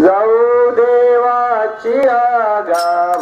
जाऊ देवाची गावा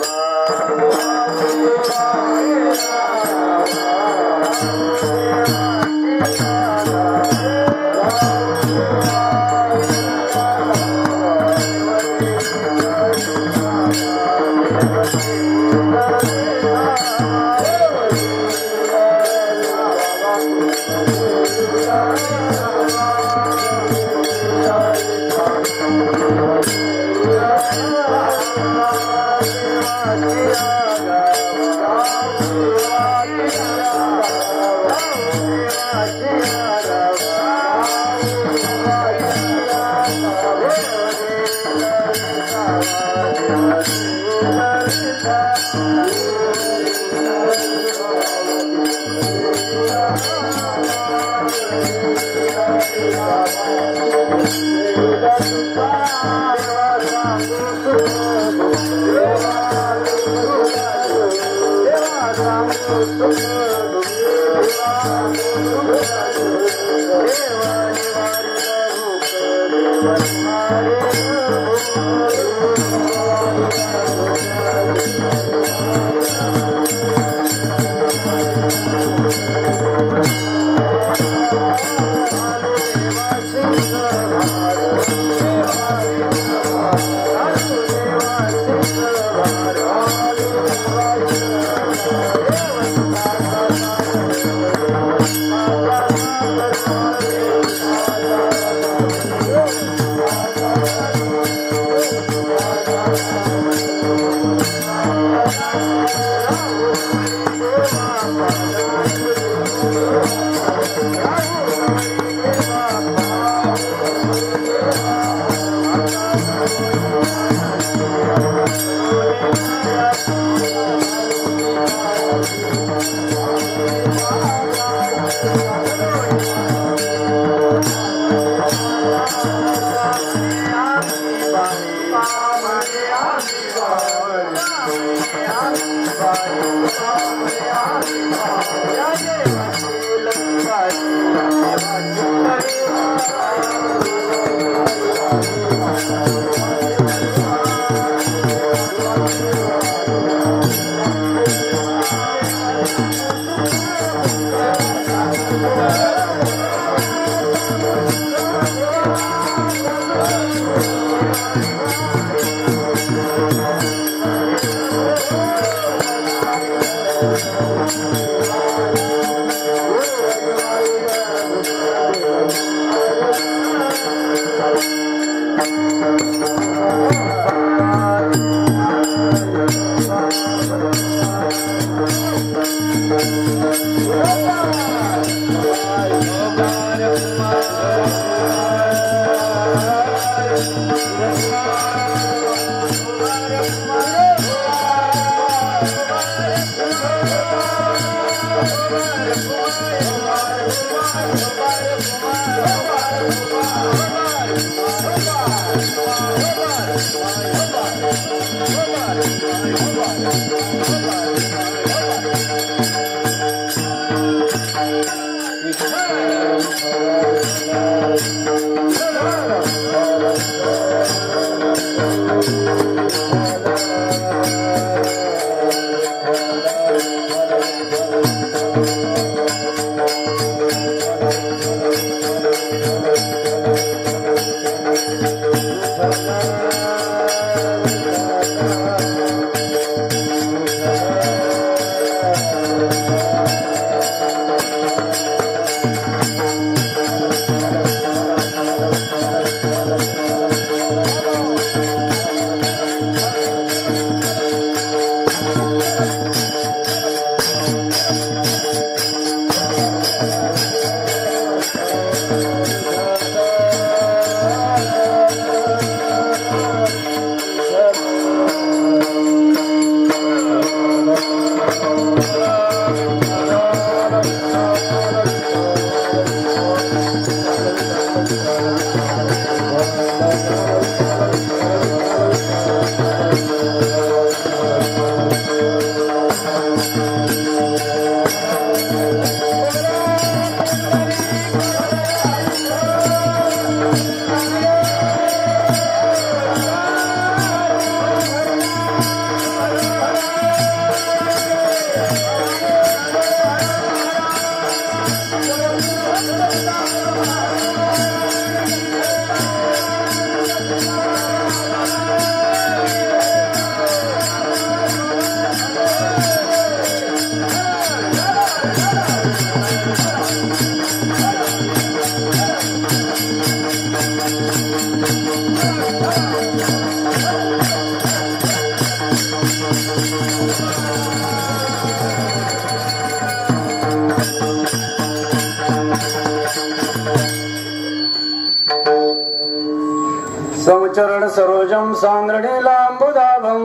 चरण सरोजम सांद्रणीलांबुदाभम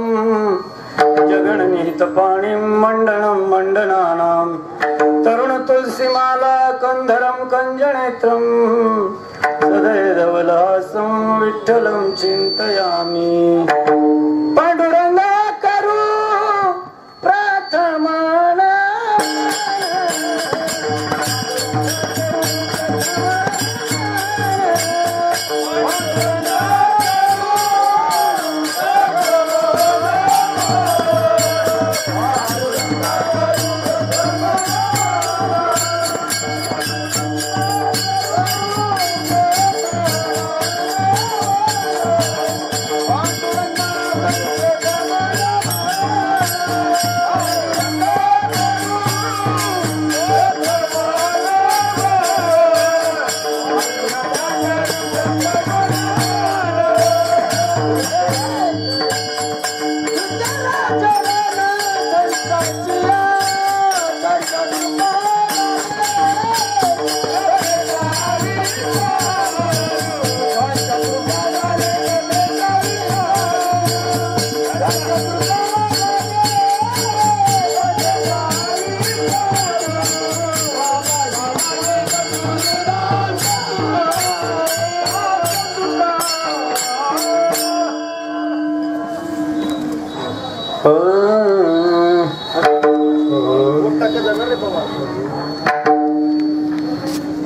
जगन्निहित पाणिं मंडनं मंडनानां तरुण तुलसीमाला कंधरं कंजनेत्रं सदैधवलहासं विठ्ठलं चिंतयामि पांडुरंगा करू प्रार्थना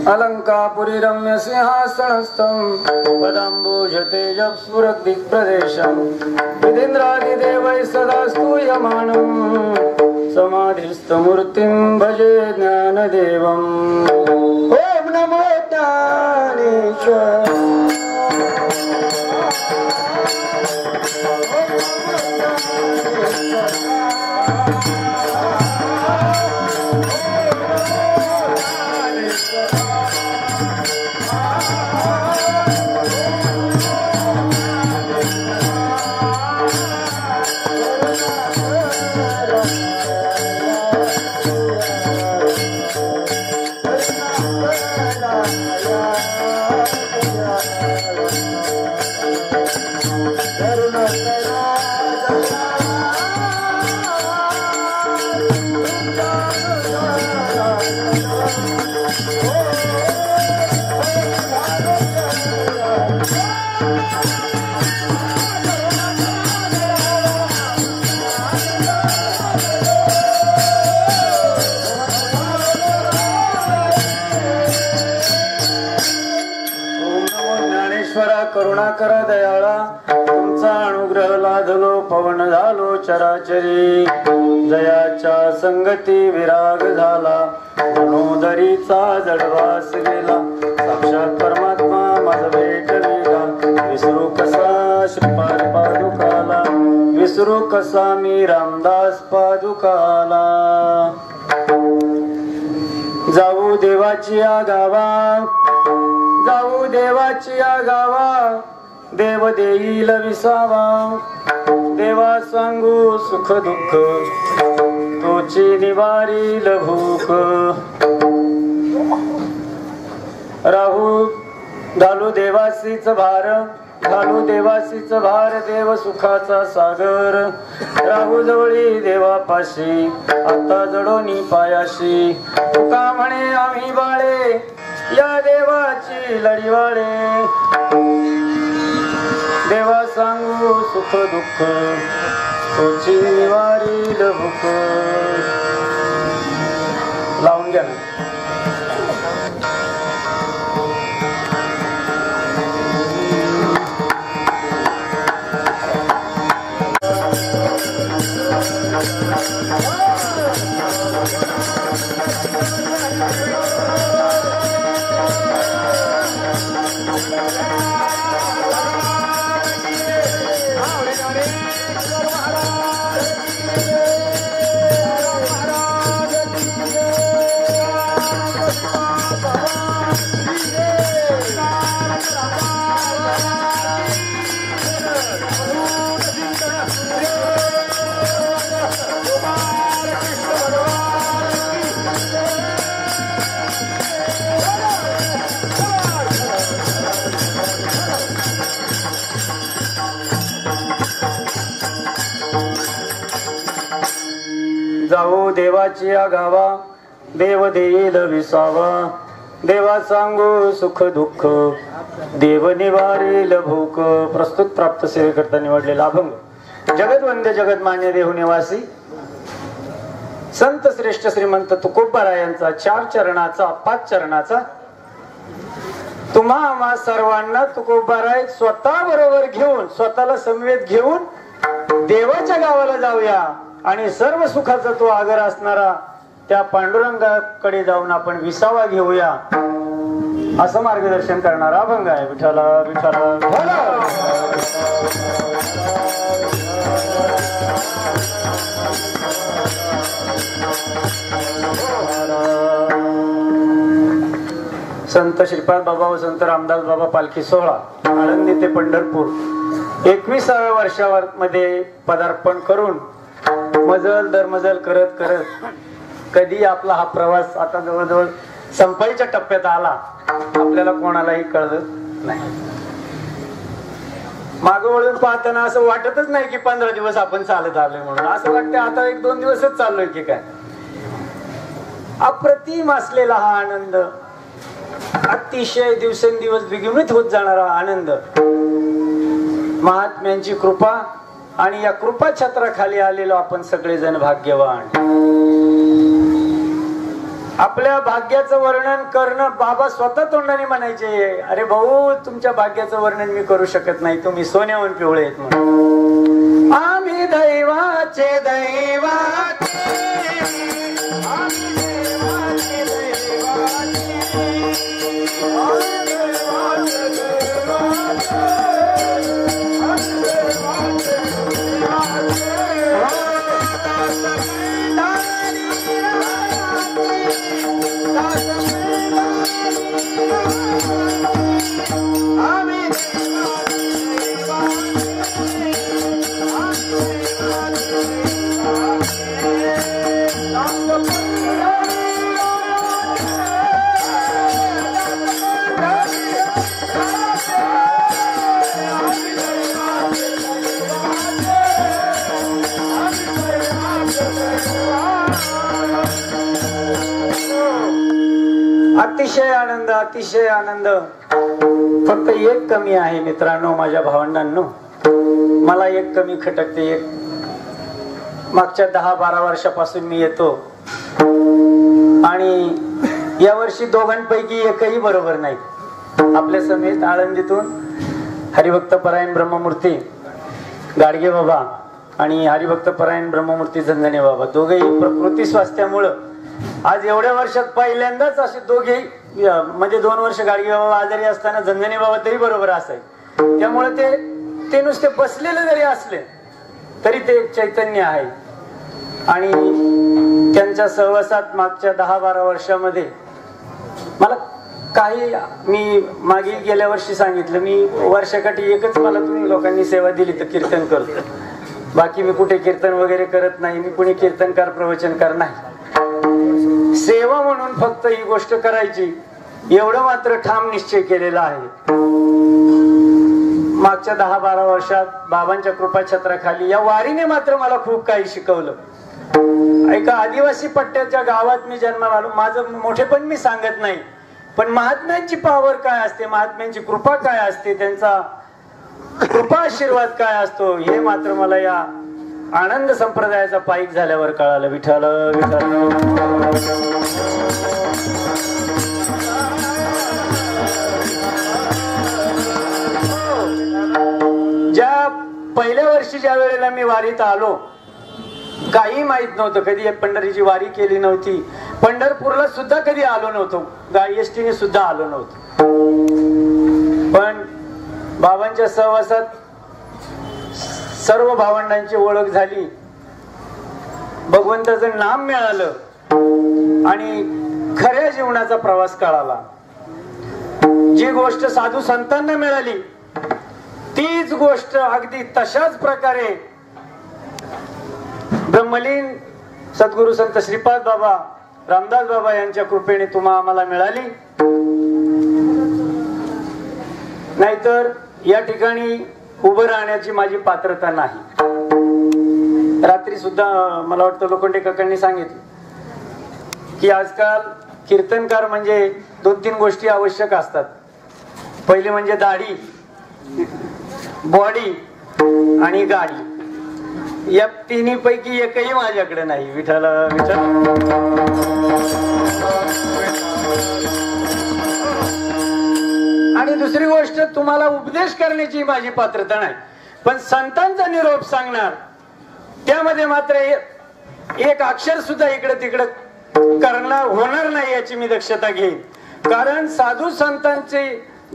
अलंकापुरी रम्य सिंहासनस्थं पदाम्बुज तेजस्फुरदिक्प्रदेशं विधीन्द्रादिदेवैः सदा स्तूयमानं समाधिस्थमूर्तिं भजे ज्ञानदेवम् ओम नमो ज्ञानेश्वर करुणाकर दयाळा तुमचा अनुग्रह लादलो पवन झालो चराचरी जयाच्या संगती विराग झाला मनोदरीचा जडवास गेला साक्षात परमात्मा माझ भेटलेला विसरू कसा श्रीपाद पादुकाला विसरू कसा मी रामदास पादुकाला जाऊ देवाची या गावा जाऊ देवाची या गावा देव देईल विसावा देवा सांगू सुख दुःख तोची निवारील भूक राहू घालू देवासीच भार घालू देवासीच भार देव सुखाचा सागर राहू जवळी देवापाशी आता जडोनी पायाशी तुका म्हणे आम्ही बाळे या देवाची लढीवाळे देवा सांगू सुख दुःख तुझी निवारील भूक लावून घ्या जाऊ देवाची या गावा, देव देईल विसावा. देवा सांगू सुख दुःख, देव निवारेल भूक. प्रस्तुत प्राप्त सेवेकरता निवडलेला अभंग. जगदवंद्य जगदमान्य देहू निवासी संत श्रेष्ठ श्रीमंत तुकोबारायांचा 4 चरणाचा 5 चरणाचा तुम्हा आम्हा सर्वांना तुकोबाराय स्वतः बरोबर घेऊन, स्वतःला समवेत घेऊन देवाच्या गावाला जाऊया आणि सर्व सुखाचा तो आगर असणारा त्या पांडुरंगाकडे जाऊन आपण विसावा घेऊया, असं मार्गदर्शन करणारा अभंग आहे. विठ्ठला विठ्ठला संत श्रीपाद बाबा व संत रामदास बाबा पालखी सोहळा आळंदी ते पंढरपूर 21व्या वर्षावर मध्ये पदार्पण करून मजल दर मजल करत करत कधी आपला हा प्रवास आता जवळजवळ संपायच्या टप्प्यात आला, आपल्याला कोणालाही कळलं नाही. मागं वळून पाहताना असं वाटतच नाही की 15 दिवस आपण चालत आलोय म्हणून. असं वाटतं आता 1-2 दिवसच चाललोय की काय. अप्रतिम असलेला हा आनंद, अतिशय दिवसेंदिवस द्विगुणित होत जाणारा आनंद, महात्म्यांची कृपा आणि या कृपा छत्राखाली आलेलो आपण सगळेजण भाग्यवान. आपल्या भाग्याचं वर्णन करणं बाबा स्वतः तोंडाने म्हणायचे, अरे भाऊ तुमच्या भाग्याचं वर्णन मी करू शकत नाही, तुम्ही सोन्याहून पिवळे आहेत म्हणून. आम्ही दैवाचे दैवाचे, आम्ही देवाचे दैवाचे, अतिशय आनंद, अतिशय आनंद. फक्त एक कमी आहे मित्रांनो, माझ्या भावंडांनो, मला एक कमी खटकते. एक मागच्या 10-12 वर्षापासून मी येतो आणि यावर्षी दोघांपैकी एकही बरोबर नाही. आपल्या समेत आळंदीतून हरिभक्त परायण ब्रह्ममूर्ती गाडगे बाबा आणि हरिभक्त परायण ब्रह्ममूर्ती झंझणे बाबा दोघेही प्रकृती स्वास्थ्यामुळं आज एवढ्या वर्षात पहिल्यांदाच असे दोघे, म्हणजे 2 वर्ष गाडगे बाबा आजारी असताना झंझणे बाबा तरी बरोबर असायचे. त्यामुळे ते नुसते बसलेले जरी असले तरी ते चैतन्य आहे. आणि त्यांच्या सहवासात मागच्या 10-12 वर्षामध्ये मला काही, मी मागील गेल्या वर्षी सांगितलं, मी वर्षाकाठी एकच मला तुम्ही लोकांनी सेवा दिली तर कीर्तन करतो. बाकी मी कुठे कीर्तन वगैरे करत नाही. मी कुणी कीर्तनकार प्रवचनकार नाही. सेवा म्हणून फक्त ही गोष्ट करायची एवढं मात्र ठाम निश्चय केलेला आहे. मागच्या 10-12 वर्षात बाबांच्या कृपा छत्राखाली या वारीने मात्र मला खूप काही शिकवलं. एका आदिवासी पट्ट्याच्या गावात मी जन्माला आलो. माझं मोठेपण मी सांगत नाही, पण महात्म्यांची पावर काय असते, महात्म्यांची कृपा काय असते, त्यांचा कृपा आशीर्वाद काय असतो हे मात्र मला या आनंद संप्रदायाचा पाईक झाल्यावर कळालं. विठ्ठल विठ्ठल. ज्या पहिल्या वर्षी ज्या वेळेला मी वारीत आलो, काही माहित नव्हतं, कधी पंढरीची वारी केली नव्हती, पंढरपूरला सुद्धा कधी आलो नव्हतो, एसटीने सुद्धा आलो नव्हतो. पण बाबांच्या सहवासात सर्व भावंडांची ओळख झाली, भगवंताचं नाम मिळालं आणि खऱ्या जीवनाचा प्रवास कळाला. जी गोष्ट साधू संतांना मिळाली तीच गोष्ट अगदी तशाच प्रकारे ब्रह्मलीन सद्गुरु संत श्रीपाद बाबा रामदास बाबा यांच्या कृपेने तुम्हा आम्हाला मिळाली. नाहीतर या ठिकाणी उभं राहण्याची माझी पात्रता नाही. रात्री सुद्धा मला वाटतं लोखंडे काकांनी सांगितलं की आजकाल कीर्तनकार म्हणजे 2-3 गोष्टी आवश्यक असतात. पहिली म्हणजे दाढी, बॉडी आणि गाडी. या तिन्ही पैकी एकही माझ्याकडे नाही. विठ्ठल विठ्ठल. आणि दुसरी गोष्ट, तुम्हाला उपदेश करण्याची माझी पात्रता नाही, पण संतांचा निरोप सांगणार त्यामध्ये मात्र एक अक्षर सुद्धा इकडे तिकडे करणार होणार नाही याची मी दक्षता घेईन. कारण साधू संतांचे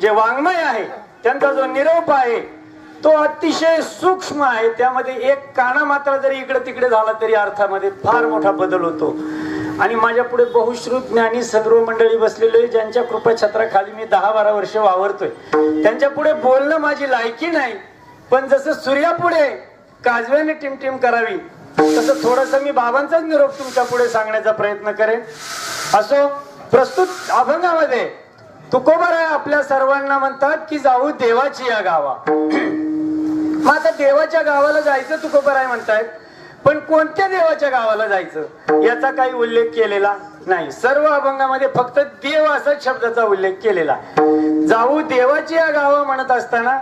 जे वाङ्मय आहे, त्यांचा जो निरोप आहे तो अतिशय सूक्ष्म आहे. त्यामध्ये एक काना मात्र जरी इकडे तिकडे झाला तरी अर्थामध्ये फार मोठा बदल होतो. आणि माझ्या पुढे बहुश्रुत ज्ञानी सद्गुरू मंडळी बसलेले, ज्यांच्या कृपा छत्राखाली मी 10-12 वर्ष वावरतोय. त्यांच्या पुढे बोलणं माझी लायकी नाही, पण जसं सूर्यापुढे काजव्याने टिमटिम करावी तसं थोडस मी बाबांचाच निरोप तुमच्या पुढे सांगण्याचा प्रयत्न करेन. असो, प्रस्तुत अभंगामध्ये तुकोबाराय आपल्या सर्वांना म्हणतात की जाऊ देवाची या गावा. मग आता देवाच्या गावाला जायचं तुकोबाराय म्हणतायत, पण कोणत्या देवाच्या गावाला जायचं याचा काही उल्लेख केलेला नाही. सर्व अभंगामध्ये फक्त देव असाच शब्दाचा उल्लेख केलेला. जाऊ देवाची या गावा म्हणत असताना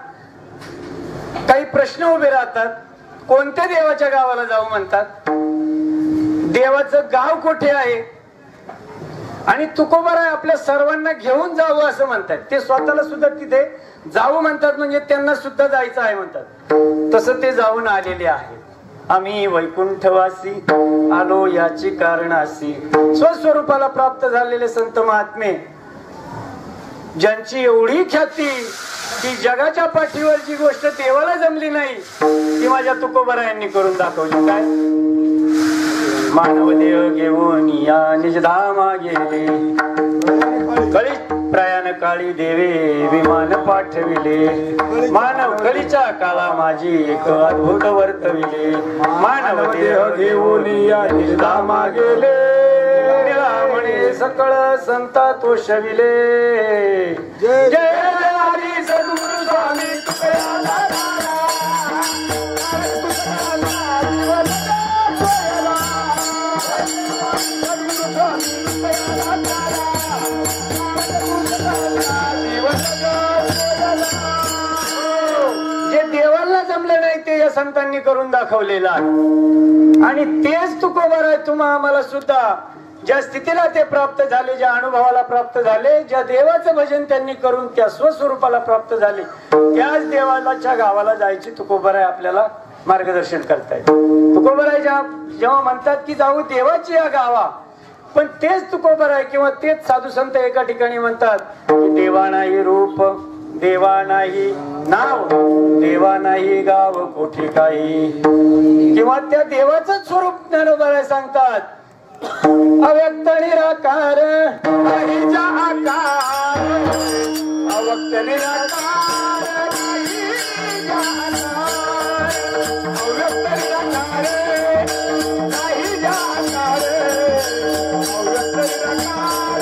काही प्रश्न उभे राहतात. कोणत्या देवाच्या गावाला जाऊ म्हणतात, देवाचं गाव कुठे आहे, आणि तुकोबाराय आपल्या सर्वांना घेऊन जावं असं म्हणतात. ते स्वतःला सुद्धा तिथे जाऊ म्हणतात, म्हणजे त्यांना सुद्धा जायचं आहे म्हणतात. तसं ते जाऊन आलेले आहेत. आम्ही वैकुंठवासी आलो याची कारणासी. स्वस्वरूपाला प्राप्त झालेले संत महात्मे, ज्यांची एवढी ख्याती की जगाच्या पाठीवर जी गोष्ट देवाला जमली नाही ती माझ्या तुकोबारायांनी करून दाखवली. काय मानव देह घेऊन या निजधामा गेले, कळी प्रयाण काळी देवे विमान पाठविले. मानव कळीच्या काळा माझी एक अद्भुत वर्तविले. मानव देह घेऊन या निजधामा गेले, निळामणे सकळ संता तोषविले. जय जय हरी सद्गुरु स्वामी तुकाराम. जे देवाला जमले नाही ते या संतांनी करून दाखवलेलं आहे. आणि तेच तुकोबाराय तुम्हा आम्हाला सुद्धा ज्या स्थितीला ते प्राप्त झाले, ज्या अनुभवाला प्राप्त झाले, ज्या देवाचं भजन त्यांनी करून त्या स्वस्वरूपाला प्राप्त झाले, त्याच देवाच्या गावाला जायची तुकोबाराय आपल्याला मार्गदर्शन करतायत. तुकोबाराय जेव्हा म्हणतात की जाऊ देवाची या गावा, पण तेच तुकोबाराय किंवा तेच साधू संत एका ठिकाणी म्हणतात की देवा नाही रूप, देवा नाही नाव, देवा नाही गाव कोठी काही. किंवा त्या देवाचं स्वरूप ज्ञानोबाराय सांगतात. अव्यक्त निराकार नाहीचा आकार, अव्यक्त निराकार नाहीचा आकार, अव्यक्त निराकार नाहीचा आकार, अव्यक्त निराकार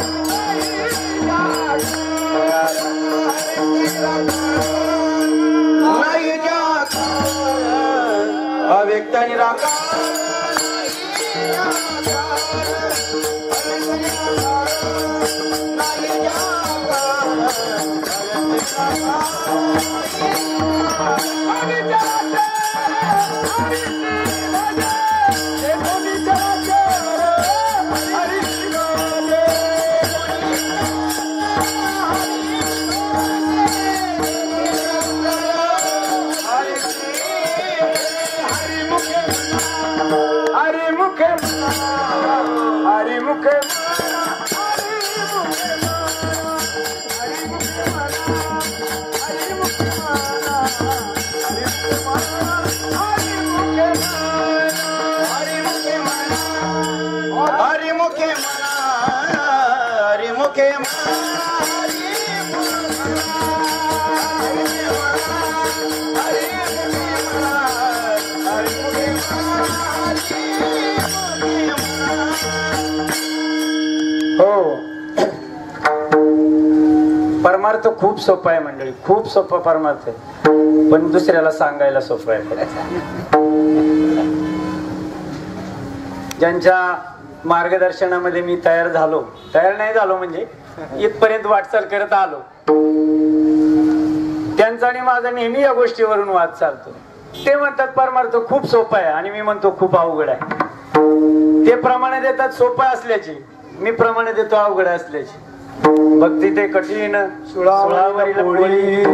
नाहीचा आकार, अव्यक्त निराकार. परमार्थ खूप सोपा आहे मंडळी, खूप सोपा परमार्थ आहे, पण दुसऱ्याला सांगायला सोपं आहे. ज्यांच्या मार्गदर्शनामध्ये मी तयार नाही झालो म्हणजे इथपर्यंत वाटचाल करत आलो, त्यांचा आणि माझा नेहमी या गोष्टीवरून वाद चालतो. ते म्हणतात परमार्थ खूप सोपा आहे आणि मी म्हणतो खूप अवघड आहे. ते प्रमाणे देतात सोपा असल्याची, मी प्रमाणे देतो अवघड असल्याची. भक्ती ते कठीण सुळावरील पोळी,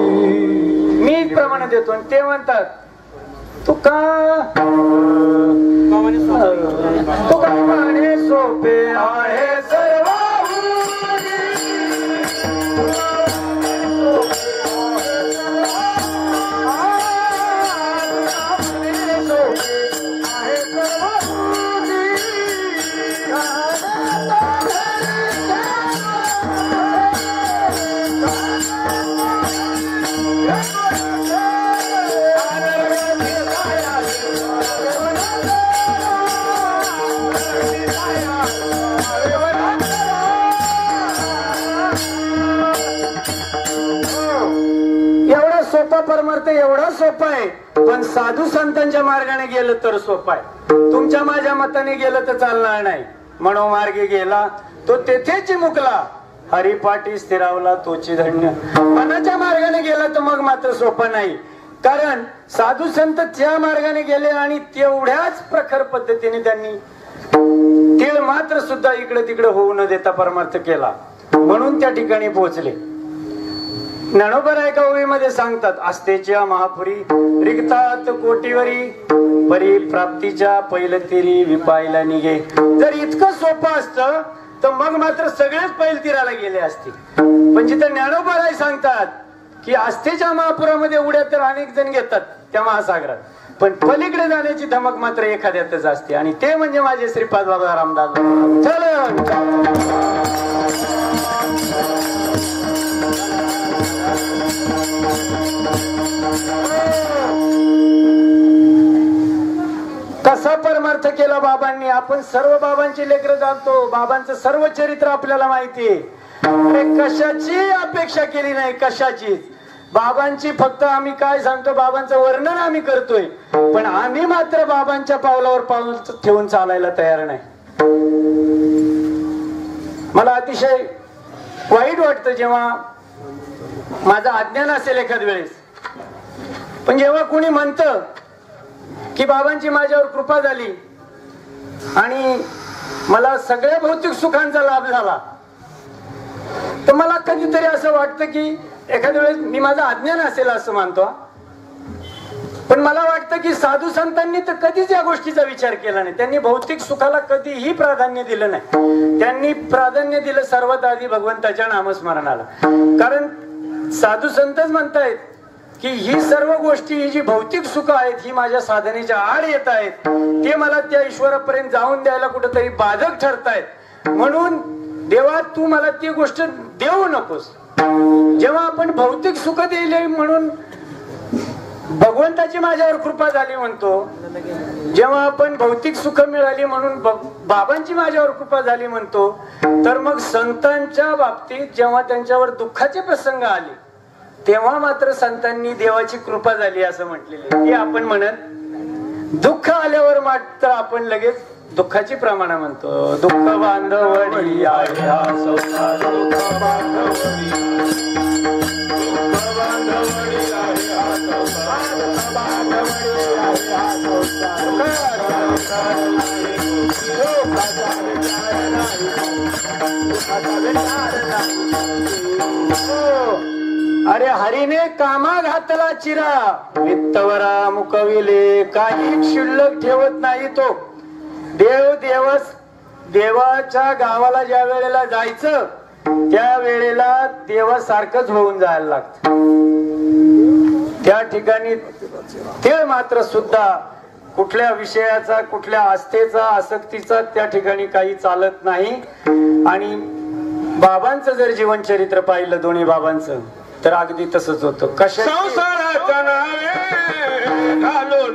मी प्रमाणे देतो आणि ते म्हणतात तू का म्हणे सोपे आहे सर्व. परमार्थ एवढा सोपा आहे, पण साधू संतांच्या मार्गाने गेलं तर सोपा आहे. तुमच्या माझ्या मताने गेलं तर चालणार नाही. मनोमार्गे गेला तो तेथेच मुकला, हरिपाठी स्थिरावला तोची धन्य. मनाच्या मार्गाने गेला तर मग मात्र सोपं नाही, कारण साधू संत त्या मार्गाने गेले आणि तेवढ्याच प्रखर पद्धतीने त्यांनी तीळ मात्र सुद्धा इकडे तिकडे होऊ न देता परमार्थ केला, म्हणून त्या ठिकाणी पोहोचले. ज्ञानोबा एका ओळीमध्ये सांगतात, आस्थेच्या महापुरी रिक्तात कोटीवरी परी प्राप्तीच्या पैल तिरी विपायला निघे. जर इतकं सोपं असतं तर मग मात्र सगळेच पैल तीराला गेले असते. पण जिथं ज्ञानोबा सांगतात की आस्थेच्या महापुरामध्ये उड्या तर अनेक जण घेतात त्या महासागरात, पण पलीकडे जाण्याची धमक मात्र एखाद्यातच असते, आणि ते म्हणजे माझे श्रीपाद बाबा रामदास. कसा परमार्थ केला बाबांनी. आपण सर्व बाबांची लेकरं जाणतो, बाबांचं सर्व चरित्र आपल्याला माहिती आहे. कशाची अपेक्षा केली नाही, कशाचीच. बाबांची फक्त आम्ही काय सांगतो, बाबांचं वर्णन आम्ही करतोय, पण आम्ही मात्र बाबांच्या पावलावर पाऊल ठेवून चालायला तयार नाही. मला अतिशय वाईट वाटतं जेव्हा माझं अज्ञान असेल एखाद वेळेस, पण जेव्हा कोणी म्हणतं की बाबांची माझ्यावर कृपा झाली आणि मला सगळ्या भौतिक सुखांचा लाभ झाला, तर मला कधीतरी असं वाटतं की एखाद्या वेळेस मी माझं अज्ञान असेल असं मानतो, पण मला वाटतं की साधू संतांनी तर कधीच या गोष्टीचा विचार केला नाही. त्यांनी भौतिक सुखाला कधीही प्राधान्य दिलं नाही. त्यांनी प्राधान्य दिलं सर्वात आधी भगवंताच्या नामस्मरणाला. कारण साधू संतच म्हणतायत की ही सर्व गोष्टी, ही जी भौतिक सुख आहेत, ही माझ्या साधनेच्या आड येत आहेत, ते मला त्या ईश्वरापर्यंत जाऊन द्यायला कुठेतरी बाधक ठरतायत. म्हणून देवा तू मला ती गोष्ट देऊ नकोस. जेव्हा आपण भौतिक सुख दिले म्हणून भगवंताची माझ्यावर कृपा झाली म्हणतो, जेव्हा आपण भौतिक सुख मिळाली म्हणून बाबांची माझ्यावर कृपा झाली म्हणतो, तर मग संतांच्या बाबतीत जेव्हा त्यांच्यावर दुःखाचे प्रसंग आले तेव्हा मात्र संतांनी देवाची कृपा झाली असं म्हटलेले. की आपण म्हणत दुःख आल्यावर मात्र आपण लगेच दुःखाची प्रमाण म्हणतो. दुःख बांधवडी आहे हा संसार, दुःख बांधवडी, दुःख बांधवडी आहे हा संसार, दुःख बांधवडी आहे हा संसार. अरे हरीने कामा घातला चिरा, वित्तवरा मुकविले, काही शिल्लक ठेवत नाही तो. देवाच्या गावाला ज्या वेळेला जायचं त्या वेळेला देवासारखंच होऊन जायला लागतं. त्या ठिकाणी ते मात्र सुद्धा कुठल्या विषयाचा, कुठल्या आस्थेचा, आसक्तीचा त्या ठिकाणी काही चालत नाही. आणि बाबांचं जर जीवनचरित्र पाहिलं दोन्ही बाबांचं, तर अगदी तसंच होतं. कशा संसाराच्या नावे घालून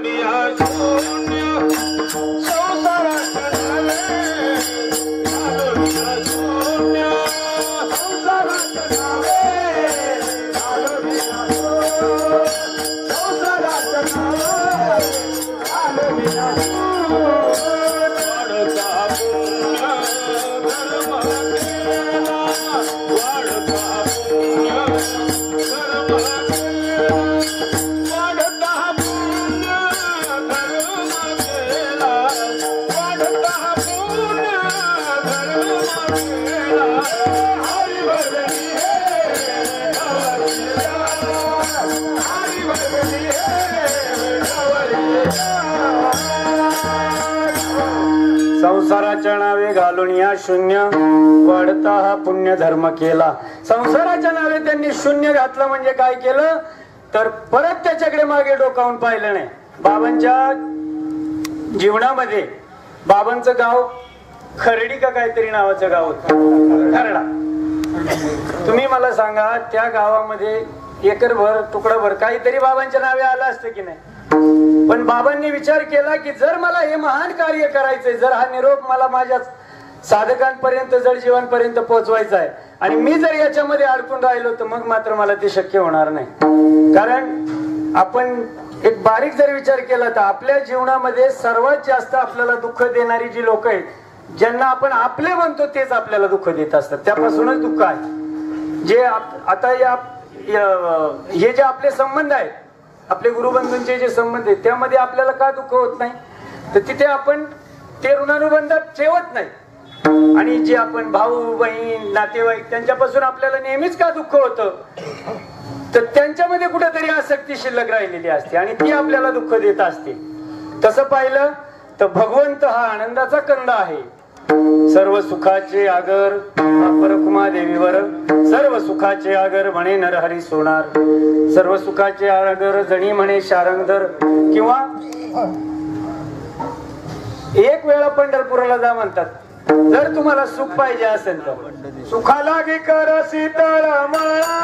संसाराच्या नावे घालून या शून्य वाढता हा पुण्य धर्म केला. संसाराच्या नावे त्यांनी शून्य घातलं म्हणजे काय केलं तर परत त्याच्याकडे मागे डोकावून पाहिलं नाही. बाबांच्या जीवनामध्ये बाबांचं गाव खर्डी का काहीतरी नावाचं गाव होतं, खरडा. तुम्ही मला सांगा त्या गावामध्ये एकरभर तुकडाभर काहीतरी बाबांच्या नावे आलं असतं की नाही. पण बाबांनी विचार केला की जर मला हे महान कार्य करायचंय, जर हा निरोप मला माझ्या साधकांपर्यंत जडजीवांपर्यंत पोहोचवायचा आहे आणि मी जर याच्यामध्ये अडकून राहिलो तर मग मात्र मला ते शक्य होणार नाही. कारण आपण एक बारीक जर विचार केला तर आपल्या जीवनामध्ये सर्वात जास्त आपल्याला दुःख देणारी जी लोक आहेत, ज्यांना आपण आपले म्हणतो तेच आपल्याला दुःख देत असतात. त्यापासूनच दुःख आहे. जे आता हे जे आपले संबंध आहेत, आपले गुरुबंधूंचे जे संबंध आहेत, त्यामध्ये आपल्याला का दुःख होत नाही तर तिथे आपण ते ऋणानुबंधात ठेवत नाही. आणि जे आपण भाऊ बहीण नातेवाईक त्यांच्यापासून आपल्याला नेहमीच का दुःख होतं तर त्यांच्यामध्ये कुठेतरी आसक्ती शिल्लक राहिलेली असते आणि ती आपल्याला दुःख देत असते. तसं पाहिलं तर भगवंत हा आनंदाचा कंद आहे. सर्व सुखाचे आगर परकुमा देवीवर, सर्व सुखाचे आगर म्हणे नरहरी सोनार. सर्व सुखाचे आगर जणी म्हणे शारंगधर. किंवा एक वेळा पंढरपूरला जा म्हणतात. जर तुम्हाला सुख पाहिजे असेल तर सुखाला गी कर शीतळ माळा,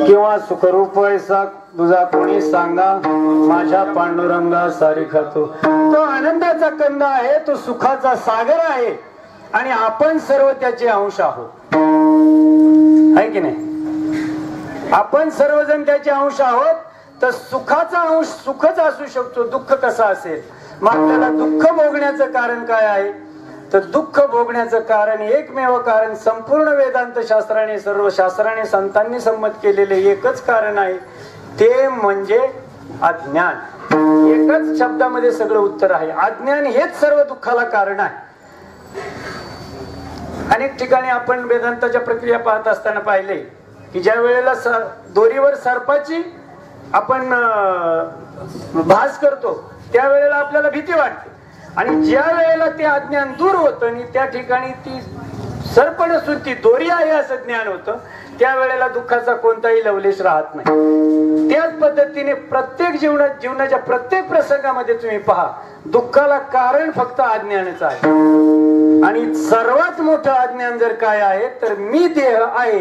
किंवा सुखरूप ऐसा तुझा कोणी सांगा, माझ्या पांडुरंगा सारी खातो. तो आनंदाचा कंद आहे, तो सुखाचा सागर आहे आणि आपण सर्व त्याचे अंश आहोत. आहे की नाही? आपण सर्वजण त्याचे अंश आहोत. तर सुखाचा अंश सुखच असू शकतो, दुःख कसं असेल? मग आपल्याला दुःख भोगण्याचं कारण काय आहे तर दुःख भोगण्याचं कारण एकमेव कारण संपूर्ण वेदांत शास्त्राने सर्व शास्त्राने संतांनी संमत केलेले एकच कारण आहे, ते म्हणजे अज्ञान. एकच शब्दामध्ये सगळं उत्तर आहे. अज्ञान हेच सर्व दुःखाला कारण आहे. अनेक ठिकाणी आपण वेदांताच्या प्रक्रिया पाहत असताना पाहिले की ज्या वेळेला दोरीवर सर्पाची आपण भास करतो त्यावेळेला आपल्याला भीती वाटते आणि ज्या वेळेला ते अज्ञान दूर होतं आणि त्या ठिकाणी ती सर्प नसून ती दोरी आहे असं ज्ञान होतं, त्यावेळेला दुःखाचा कोणताही लवलेश राहत नाही. त्याच पद्धतीने प्रत्येक जीवनाच्या प्रत्येक प्रसंगामध्ये तुम्ही पहा, दुःखाला कारण फक्त अज्ञानच आहे. आणि सर्वात मोठं अज्ञान जर काय आहे तर मी देह आहे,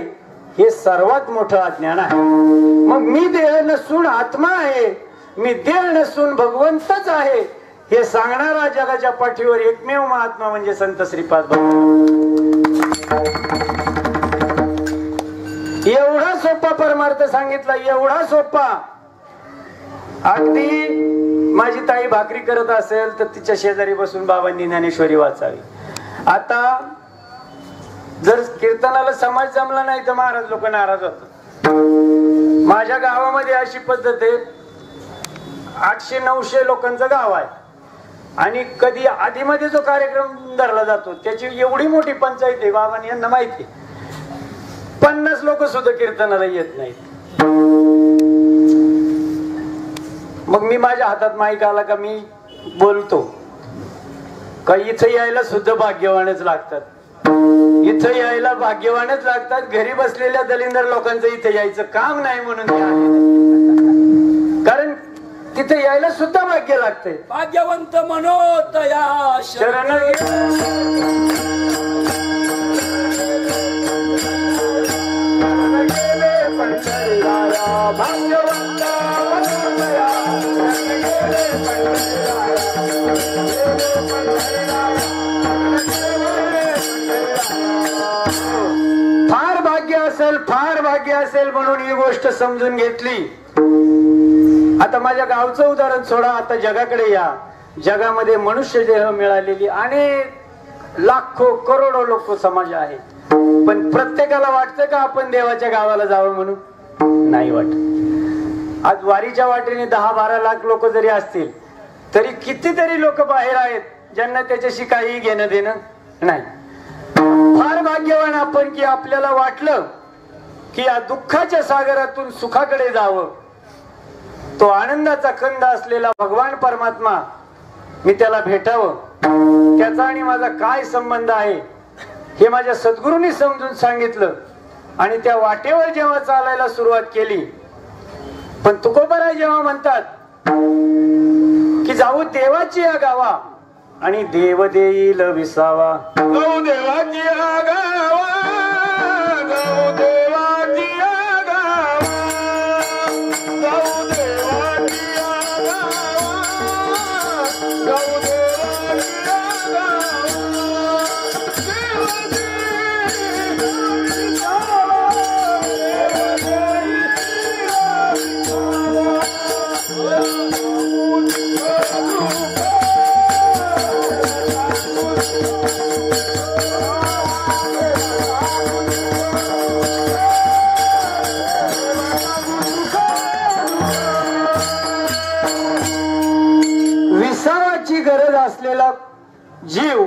हे सर्वात मोठं अज्ञान आहे. मग मी देह नसून आत्मा आहे, मी देह नसून भगवंतच आहे हे सांगणारा जगाच्या पाठीवर एकमेव महात्मा म्हणजे संत श्रीपाद एवढा सोपा परमार्थ सांगितला, एवढा सोपा. अगदी माझी ताई भाकरी करत असेल तर तिच्या शेजारी बसून बाबांनी ज्ञानेश्वरी वाचावी. आता जर कीर्तनाला समाज जमला नाही तर महाराज लोक नाराज होतात. माझ्या गावामध्ये अशी पद्धत आहे, 800-900 लोकांचं गाव आहे आणि कधी आधीमध्ये जो कार्यक्रम धरला जातो त्याची एवढी मोठी पंचायत आहे. बाबांनी यांना माहिती 50 लोक सुद्धा कीर्तनाला येत नाहीत. मग मी माझ्या हातात माईक आला का मी बोलतो का इथं यायला सुद्धा भाग्यवानच लागतात, इथं यायला भाग्यवानच लागतात. घरी बसलेल्या दलिंदर लोकांचं इथे यायचं काम नाही म्हणून ते आले नाही. कारण तिथे यायला सुद्धा भाग्य लागते. भाग्यवंत मनोतया शरण भाग्यवंत असेल, फार भाग्य असेल म्हणून ही गोष्ट समजून घेतली. आता माझ्या गावचं उदाहरण सोडा, आता जगाकडे या. जगामध्ये मनुष्य देह मिळालेली अनेक लाखो करोडो लोक समाज आहे, पण प्रत्येकाला वाटतं का आपण देवाच्या गावाला जावं म्हणून? नाही वाटत. आज वारीच्या वाटेने 10-12 लाख लोक जरी असतील तरी कितीतरी लोक बाहेर आहेत ज्यांना त्याच्याशी काही घेणं देणं नाही. फार भाग्यवान आपण की आपल्याला वाटलं की या दुःखाच्या सागरातून सुखाकडे जावं. तो आनंदाचा कंद असलेला भगवान परमात्मा मी त्याला भेटावं, त्याचा आणि माझा काय संबंध आहे हे माझ्या सद्गुरूंनी समजून सांगितलं. आणि त्या वाटेवर जेव्हा चालायला सुरुवात केली, पण तुकोबाराय जेव्हा म्हणतात की जाऊ देवाची या गावा आणि देव देईल विसावा. जाऊ देवाची या गावा, जाऊ देवाची या गावा, जाऊ देवाची या गावा, जाऊ देवाची या विसावाची गरज असलेला जीव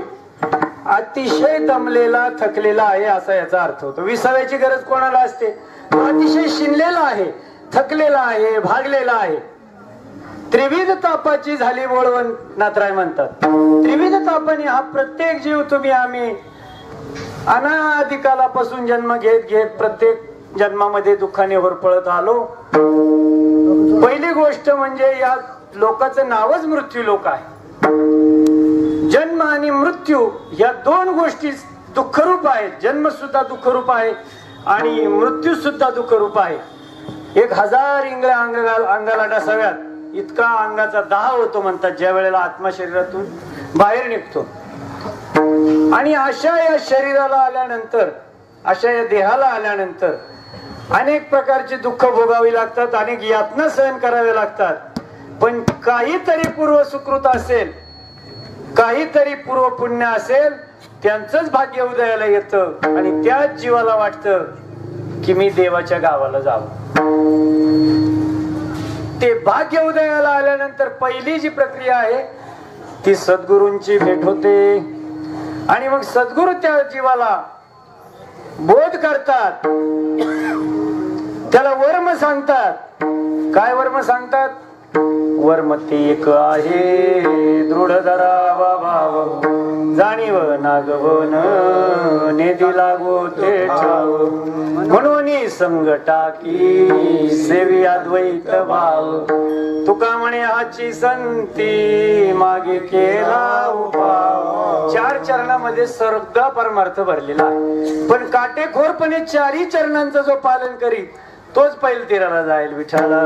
अतिशय दमलेला थकलेला आहे असा याचा अर्थ होतो. विसाव्याची गरज कोणाला असते? अतिशय शिनलेला आहे, थकलेला आहे, भागलेला आहे. त्रिविध तापाची झाली बोळवण नाथराय म्हणतात. त्रिविध तापाने हा प्रत्येक जीव तुम्ही आम्ही अनादिकालापासून जन्म घेत घेत प्रत्येक जन्मामध्ये दुःखाने होरपळत आलो. पहिली गोष्ट म्हणजे या लोकांचं नावच मृत्यू लोक आहे. जन्म आणि मृत्यू या दोन गोष्टी दुःखरूप आहेत. जन्म सुद्धा दुःखरूप आहे आणि मृत्यू सुद्धा दुःखरूप आहे. 1000 इंगळ्या अंगाला डसाव्यात इतका अंगाचा दाह होतो म्हणतात ज्या वेळेला आत्मा शरीरातून बाहेर निघतो. आणि अशा या शरीराला आल्यानंतर, अशा या देहाला आल्यानंतर अनेक प्रकारची दुःख भोगावी लागतात, अनेक यातना सहन कराव्या लागतात. पण काहीतरी पूर्व सुकृत असेल, काहीतरी पूर्व पुण्य असेल, त्यांचंच भाग्य उदयाला येतं आणि त्याच जीवाला वाटतं की मी देवाच्या गावाला जावं. ते भाग्य उदयाला आल्यानंतर पहिली जी प्रक्रिया आहे ती सद्गुरूंची भेट होते. आणि मग सद्गुरू त्या जीवाला बोध करतात, त्याला वर्म सांगतात. काय वर्म सांगतात? वर्म ते एक आहे दृढ धरावा भाव, जाणीव नागवन नेदी लागो ते ठाव, म्हणून संग टाकी सेवी अद्वैत भाव. तुका म्हणे हाची संती मागे केला उपाव. 4 चरणामध्ये सगळा परमार्थ भरलेला आहे. पण काटेकोरपणे 4ही चरणांचं जो पालन करीत तोच पैल तीराला जाईल. विठ्ठला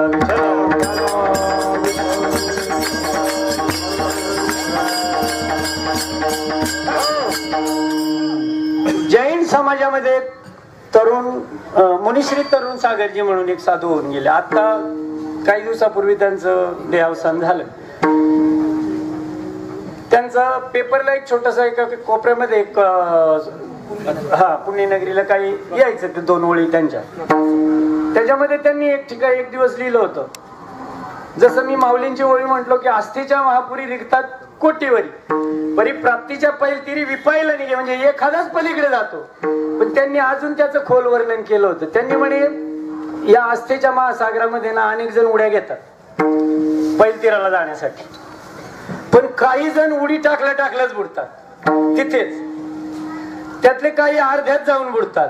जैन समाजामध्ये तरुण मुनिश्री तरुण सागरजी म्हणून एक साधू होऊन गेले. आता काही दिवसापूर्वी त्यांचं देहावसान झालं. त्यांचा पेपरला एक छोटासा एका कोपऱ्यामध्ये एक पुण्यनगरीला काही यायचं ते 2 ओळी त्यांच्या. त्याच्यामध्ये त्यांनी एक ठिकाणी एक दिवस लिहिलं होतं, जसं मी माऊलींची ओळी म्हटलो की आस्थेच्या महापुरी रिगतात कोटीवरी, परिप्राप्तीच्या पैल तिरी विपायला निघे, म्हणजे एखादाच पलीकडे जातो. पण त्यांनी अजून त्याचं खोल वर्णन केलं होतं. त्यांनी म्हणे या आस्थेच्या महासागरामध्ये ना अनेक जण उड्या घेतात पैल तीराला जाण्यासाठी, पण काही जण उडी टाकल्याच बुडतात तिथेच. त्यातले काही अर्ध्यात जाऊन बुडतात.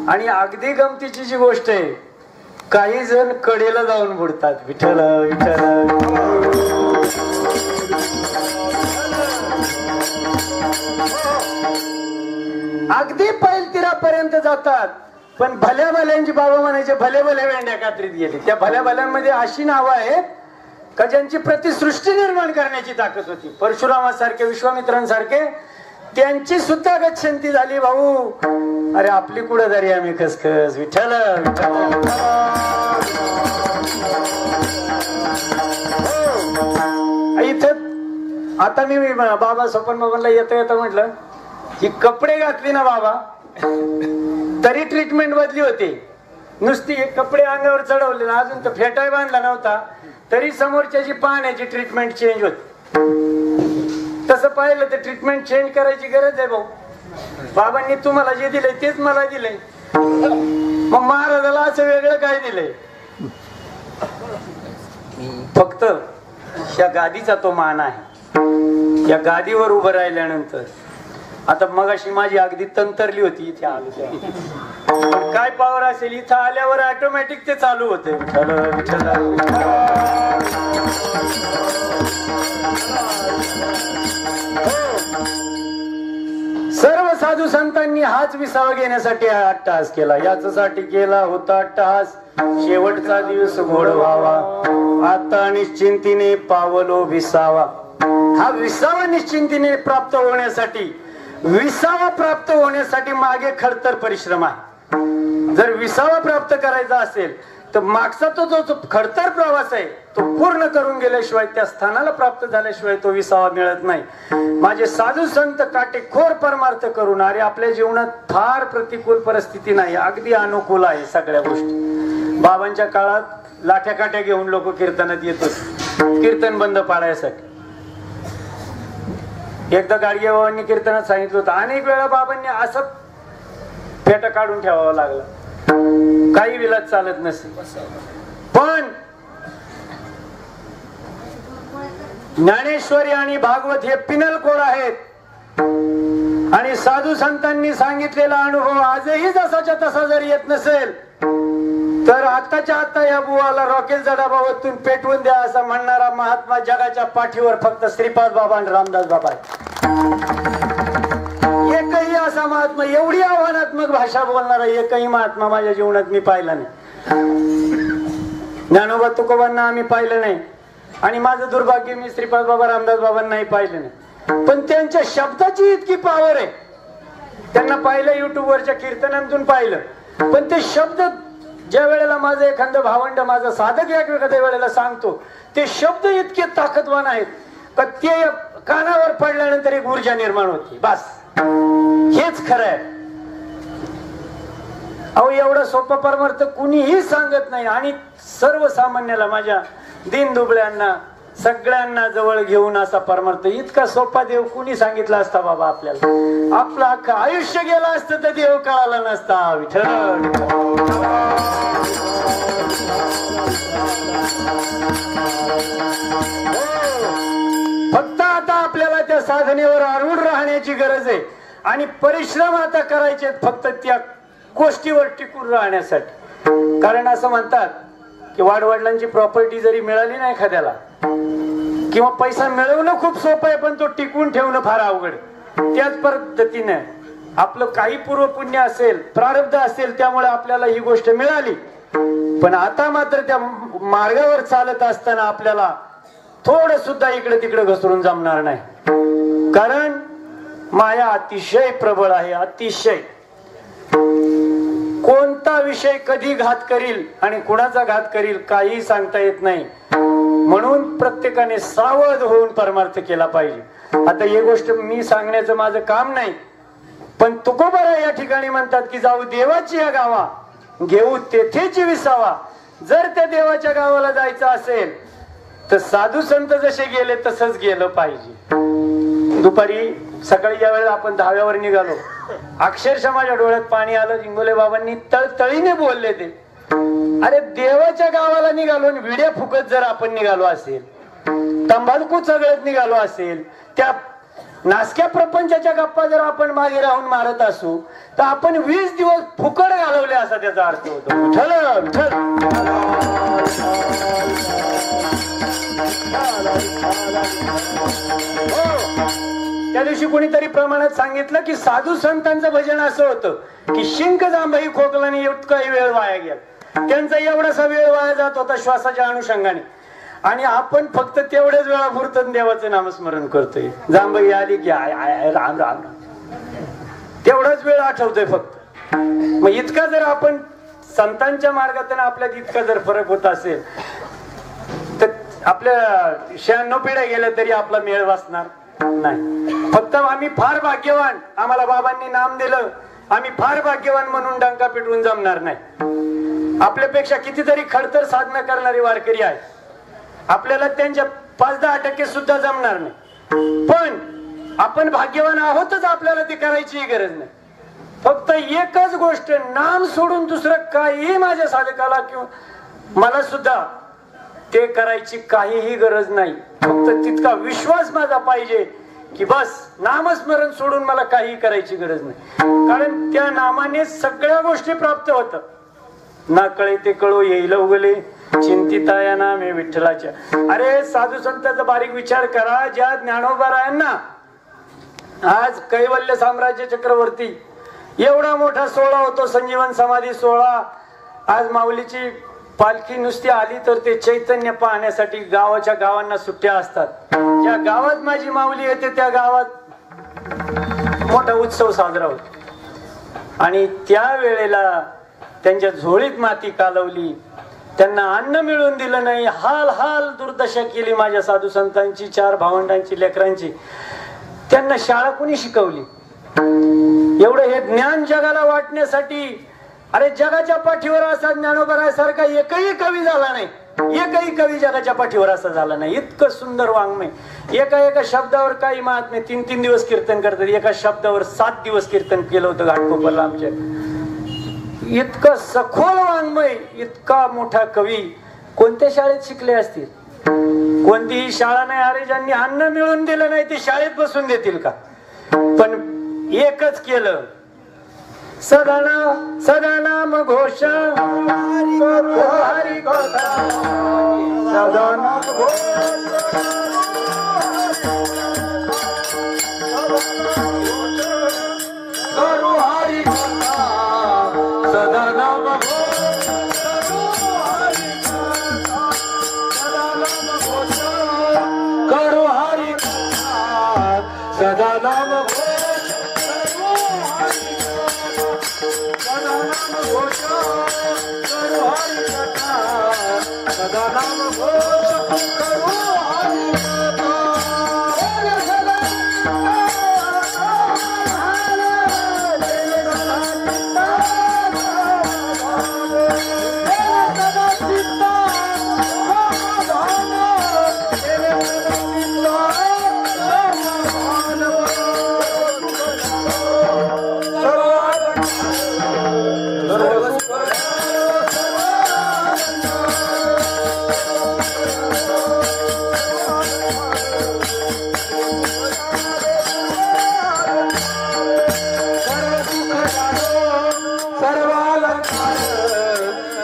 आणि अगदी गमतीची जी गोष्ट आहे, काही जण कडेला जाऊन बुडतात. विठ्ठल विठ्ठल. अगदी पैल तीरापर्यंत जातात, पण भल्या भल्यांची बाबा म्हणायचे भले भले वेंड्या कात्रीत गेले. त्या भल्या भल्यांमध्ये अशी नावं आहेत का ज्यांची प्रतिसृष्टी निर्माण करण्याची ताकद होती. परशुरामासारखे, विश्वामित्रांसारखे त्यांची सुद्धा गच्छंती झाली भाऊ. अरे आपली कुठं आम्ही खसखस. विठ्ठल इथं आता मी बाबा स्वपन बाबांना येता येतं म्हटलं ही कपडे घातली ना बाबा तरी ट्रीटमेंट बदली होती. नुसती कपडे अंगावर चढवले ना अजून तर फेटाय बांधला नव्हता तरी समोरच्याची पाहण्याची ट्रीटमेंट चेंज होती. तसं पाहिलं तर ट्रीटमेंट चेंज करायची गरज आहे भाऊ. बाबांनी तुम्हाला जे दिलंय तेच मला दिलंय. मग महाराजाला असं वेगळं काय दिलंय? फक्त या गादीचा तो मान आहे. या गादीवर उभं राहिल्यानंतर आता मगाशी माझी अगदी तंतरली होती इथे आलो पण काय पावर असेल इथं आल्यावर ऑटोमॅटिक ते चालू होते. सर्व साधू संतांनी हाच विसावा घेण्यासाठी अट्टहास केला. याच्यासाठी केला होता अट्टहास. शेवटचा दिवस गोड व्हावा आता निश्चिंतीने पावलो विसावा. हा विसावा निश्चिंतीने प्राप्त होण्यासाठी विसावा प्राप्त होण्यासाठी मागे खडतर परिश्रम आहे. जर विसावा प्राप्त करायचा असेल तर मागचा तो जो खडतर प्रवास आहे तो पूर्ण करून गेल्याशिवाय त्या स्थानाला प्राप्त झाल्याशिवाय तो विसावा मिळत नाही. माझे साधू संत काटेकोर परमार्थ करून अरे आपल्या जीवनात फार प्रतिकूल परिस्थिती नाही अगदी अनुकूल आहे सगळ्या गोष्टी. बाबांच्या काळात लाठ्या काठ्या घेऊन लोक कीर्तनात येत होते कीर्तन बंद पाडायसाठी. एकदा गाडगे बाबांनी कीर्तनात सांगितलं होतं. अनेक वेळा बाबांनी असं फेटा काढून ठेवावा लागला. काही विलाज चालत नसे पण ज्ञानेश्वरी आणि भागवत हे पिनल कोड आहेत आणि साधू संतांनी सांगितलेला अनुभव आजही जसाच्या तसा जर येत नसेल तर आताच्या आता या बुवाला रॉकेलचा डबा ओतून पेटवून द्या असं म्हणणारा महात्मा जगाच्या पाठीवर फक्त श्रीपाद बाबा आणि रामदास बाबा एकही असा महात्मा एवढी आव्हानात्मक भाषा बोलणारा एकही महात्मा माझ्या जीवनात मी पाहिला नाही. ज्ञानोबा तुकोबांना आम्ही पाहिलं नाही आणि माझं दुर्भाग्य मी श्रीपाद बाबा रामदास बाबांनाही पाहिलं नाही. पण त्यांच्या शब्दाची इतकी पावर आहे. त्यांना पाहिलं युट्यूबवरच्या कीर्तनातून पाहिलं पण ते शब्द ज्या वेळेला माझं एखादं भावंड माझा साधक एखाद्या वेळेला सांगतो ते शब्द इतके ताकदवान आहेत का ते कानावर पडल्यानंतर एक ऊर्जा निर्माण होती. बस हेच खरं आहे. अहो एवढा सोपा परमार्थ कुणीही सांगत नाही आणि सर्वसामान्याला माझ्या दीनदुबळ्यांना सगळ्यांना जवळ घेऊन असा परमार्थ इतका सोपा देव कुणी सांगितला असता बाबा आपल्याला आपलं अख्खं आयुष्य गेलं असतं तर देव कळाला नसता. विठ्ठल फक्त आता आपल्याला त्या साधनेवर आरूढ राहण्याची गरज आहे आणि परिश्रम आता करायचे फक्त त्या गोष्टीवर टिकून राहण्यासाठी. कारण असं म्हणतात की वाडवडिलांची प्रॉपर्टी जरी मिळाली नाही एखाद्याला किंवा पैसा मिळवणं खूप सोपं आहे पण तो टिकून ठेवणं फार अवघड. त्याच पद्धतीने आपलं काही पूर्वपुण्य असेल प्रारब्ध असेल त्यामुळे आपल्याला ही गोष्ट मिळाली पण आता मात्र त्या मार्गावर चालत असताना आपल्याला थोडं सुद्धा इकडे तिकडे घसरून जमणार नाही. कारण माया अतिशय प्रबळ आहे. अतिशय कोणता विषय कधी घात करील आणि कुणाचा घात करील काही सांगता येत नाही. म्हणून प्रत्येकाने सावध होऊन परमार्थ केला पाहिजे. आता ही गोष्ट मी सांगण्याचं माझं काम नाही पण तुकोबारा या ठिकाणी म्हणतात की जाऊ देवाची या गावा घेऊ तेथेच विसावा. जर त्या देवाच्या गावाला जायचं असेल तर साधू संत जसे गेले तसंच गेलं पाहिजे. दुपारी सकाळी ज्या वेळेला आपण धाव्यावर निघालो अक्षरशः माझ्या डोळ्यात पाणी आलं. इंगोले बाबांनी तळतळीने बोलले ते अरे देवाच्या गावाला निघालो आणि विड्या फुकत जर आपण निघालो असेल तंबाखू चगळत निघालो असेल त्या नासक्या प्रपंचाच्या गप्पा जर आपण मागे राहून मारत असू तर आपण 20 दिवस फुकट घालवले असा त्याचा अर्थ होतो. त्या दिवशी कोणीतरी प्रमाणात सांगितलं की साधू संतांचं भजन असं होतं की शिंक जांभई खोकल्याने इतकाही वेळ वाया गेला. त्यांचा एवढासा वेळ वाया जात होता श्वासाच्या अनुषंगाने आणि आपण फक्त तेवढ्याच वेळा पुरतं देवाचं नामस्मरण करतोय. जांभई आली की आय आय राम राम तेवढाच वेळ आठवतोय फक्त. मग इतका जर आपण संतांच्या मार्गातून आपल्यात इतका जर फरक होत असेल तर आपल्या 96 पिढ्या गेल्या तरी आपला मेळ वाचणार नाही. फक्त आम्ही फार भाग्यवान, आम्हाला बाबांनी नाम दिलं, आम्ही फार भाग्यवान म्हणून डंका पिटवून जमणार नाही. आपल्यापेक्षा कितीतरी खडतर साधना करणारे वारकरी आहे, आपल्याला त्यांच्या 5-10% सुद्धा जमणार नाही. पण आपण भाग्यवान आहोतच, आपल्याला ते करायची गरज नाही. फक्त एकच गोष्ट, नाम सोडून दुसरं काही माझ्या साधकाला किंवा मला सुद्धा ते करायची काहीही गरज नाही. फक्त तितका विश्वास माझा पाहिजे की बस नामस्मरण सोडून मला काही करायची गरज नाही. कारण त्या नामाने सगळ्या गोष्टी प्राप्त होतात. ना कळे ते कळो येईल उगले चिंतिता या नामे विठ्ठलाच्या. अरे साधू संतांचा बारीक विचार करा. ज्या ज्ञानोबारायांना आज कैवल्य साम्राज्य चक्रवर्ती एवढा मोठा सोहळा होतो, संजीवन समाधी सोहळा. आज माऊलीची पालखी नुसती आली तर ते चैतन्य पाहण्यासाठी गावाच्या गावांना सुट्ट्या असतात. ज्या गावात माझी माऊली येते त्या गावात मोठा उत्सव साजरा होतो. आणि त्या वेळेला त्यांच्या झोळीत माती कालवली, त्यांना अन्न मिळून दिलं नाही, हाल हाल दुर्दशा केली माझ्या साधू संतांची, 4 भावंडांची, लेकरांची. त्यांना शाळा कोणी शिकवली? एवढं हे ज्ञान जगाला वाटण्यासाठी. अरे जगाच्या पाठीवर असा ज्ञानोबरासारखा एकही कवी झाला नाही, एकही कवी जगाच्या पाठीवर असा झाला नाही. इतकं सुंदर वाङ्मय. एका शब्दावर काही महात्मे 3-3 दिवस कीर्तन करतात. एका शब्दावर 7 दिवस कीर्तन केलं होतं घाटकोपरला आमच्या. इतकं सखोल वाङ्मय, इतका मोठा कवी कोणत्या शाळेत शिकले असतील? कोणतीही शाळा नाही. अरे ज्यांनी अन्न मिळून दिलं नाही ते शाळेत बसून देतील का? पण एकच केलं, सदा नाम घोष हरी कथा, सदा नाम घोष करू हरी कथा, सदा नाम घोष करू हरी कथा, सदा नाम घोष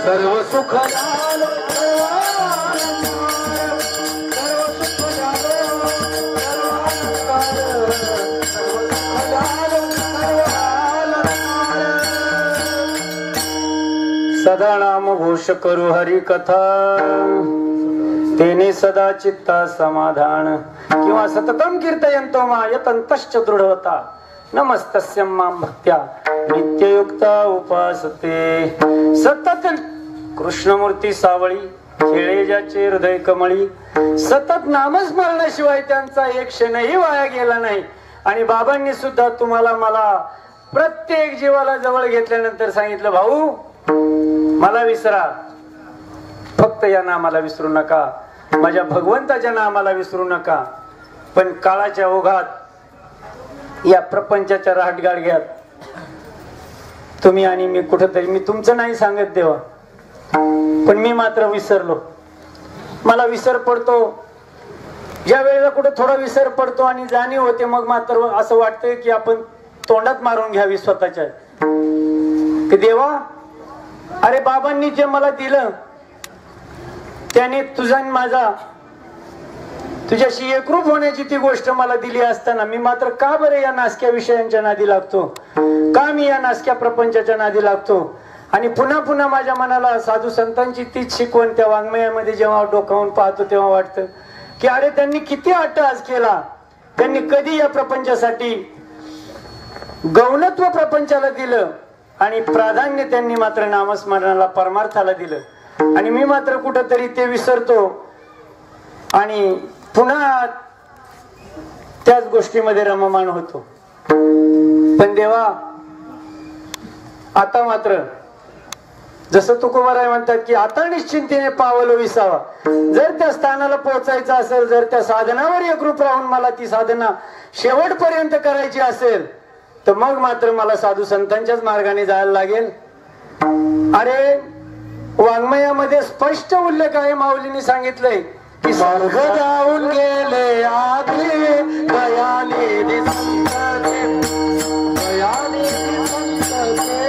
सर्व सुख सदा नाम घोष करू हरी कथा, तेने सदा चित्ता समाधान. किंवा सततम कीर्तयन्तो मा यतन्तश्च दृढवता, नमस्तस्य मां भक्त्या नित्ययुक्ता उपासते. सतत कृष्णमूर्ती सावळी खेळे ज्याचे हृदय कमळी, सतत नामस्मरणाशिवाय त्यांचा एक क्षणही वाया गेला नाही. आणि बाबांनी सुद्धा तुम्हाला मला प्रत्येक जीवाला जवळ घेतल्यानंतर सांगितलं, भाऊ मला विसरा, फक्त या नामाला विसरू नका, माझ्या भगवंताच्या नामाला विसरू नका. पण काळाच्या ओघात या प्रपंचाच्या राहटगाडग्यात तुम्ही आणि मी कुठेतरी, मी तुमचं नाही सांगत देवा, पण मी मात्र विसरलो. मला विसर पडतो ज्या वेळेला कुठे थोडा विसर पडतो आणि जाणीव होते, मग मात्र असं वाटतंय की आपण तोंडात मारून घ्यावी स्वतःच्या की देवा, अरे बाबांनी जे मला दिलं त्याने तुझा आणि माझा तुझ्याशी एकरूप होण्याची ती गोष्ट मला दिली असताना मी मात्र का बरे या नासक्या विषयांच्या नादी लागतो, का मी या नासक्या प्रपंचाच्या नादी लागतो. आणि पुन्हा पुन्हा माझ्या मनाला साधू संतांची तीच शिकवण त्या वाङ्मयामध्ये जेव्हा डोकावून पाहतो तेव्हा वाटतं की अरे त्यांनी किती अट्टहास केला, त्यांनी कधी या प्रपंचासाठी गौणत्व प्रपंचाला दिलं आणि प्राधान्य त्यांनी मात्र नामस्मरणाला परमार्थाला दिलं आणि मी मात्र कुठंतरी ते विसरतो आणि पुन्हा त्याच गोष्टीमध्ये रममाण होतो. पण देवा आता मात्र जसं तुकोबाराय म्हणतात की आता निश्चिंतेने पावलं विसावा. जर त्या स्थानाला पोहोचायचं असेल, जर त्या साधनावर एकरूप राहून मला ती साधना शेवटपर्यंत करायची असेल तर मग मात्र मला साधू संतांच्याच मार्गाने जायला लागेल. अरे वाङ्मयामध्ये स्पष्ट उल्लेख आहे, माऊलींनी सांगितलंय की स्वर्ग जाऊन गेले आधी दयाने दिसंतते, दयाने दिसंतते,